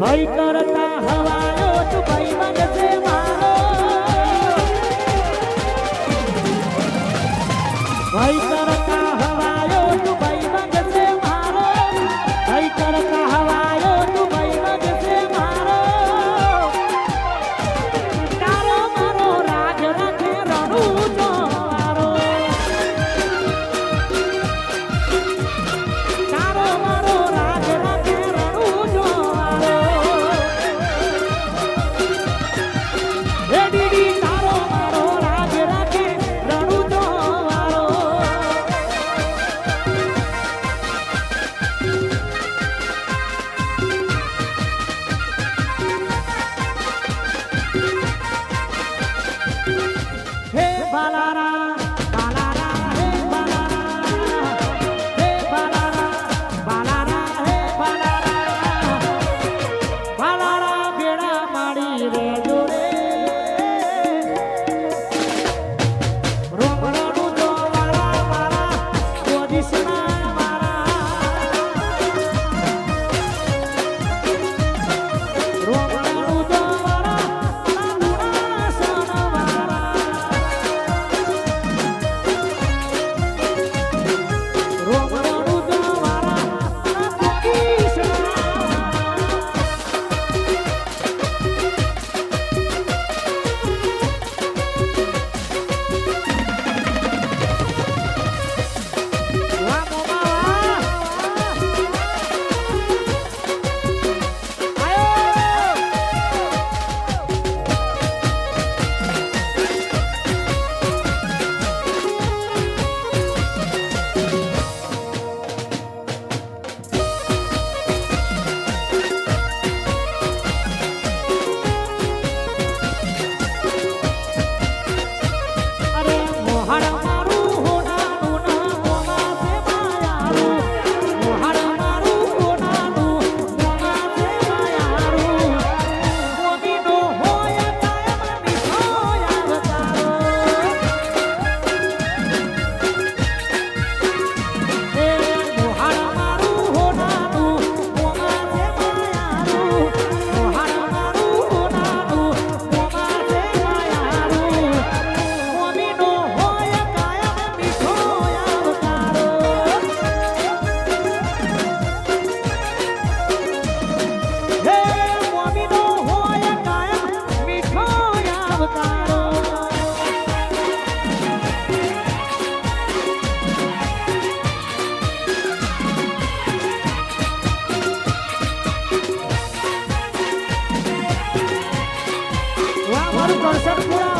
ભાઈ કરતા હવાયો તું ભાઈ મગજે મારો ભાઈ કરતા હવાયો તું ભાઈ મગજે મારો ભાઈ કરતા હવાયો તું ભાઈ મગજે મારો તારો મારો રાજ રાખે રણું જોવારો તારો મારો રાજ રાખે રણું જોવારો હે દીદી તારો મારો રાજ રાખે રણું જોવારો હે બાલારા બાલારા હે બાલારા હે બાલારા બાલારા હે બાલારા બાલારા બેડા માડી રે જોરે રોમણનું જો વાળા મારા પોઝિશના મારા રોમણનું જો વાળા ગુણા સન વાળા રોમણનું જો વાળા પોઝિશના વાહ મોમા વાહ આયો અરે મોહણ મારું હોનાનું ના મોમાં છે માયારું મોહણ મારું હોનાનું મોમાં છે માયારું મોમીનો હોય કાયમ મીઠો આવતારો એ મોહણ મારું હોનાનું મોમાં છે માયારું મોહણ મારું હોનાનું મોમાં છે માયારું મોમીનો હોય કાયમ મીઠો આવતારો હે મોમીનો હોય કાયમ મીઠો આવતારો વાહ મારું કોન્સર્ટ પૂરા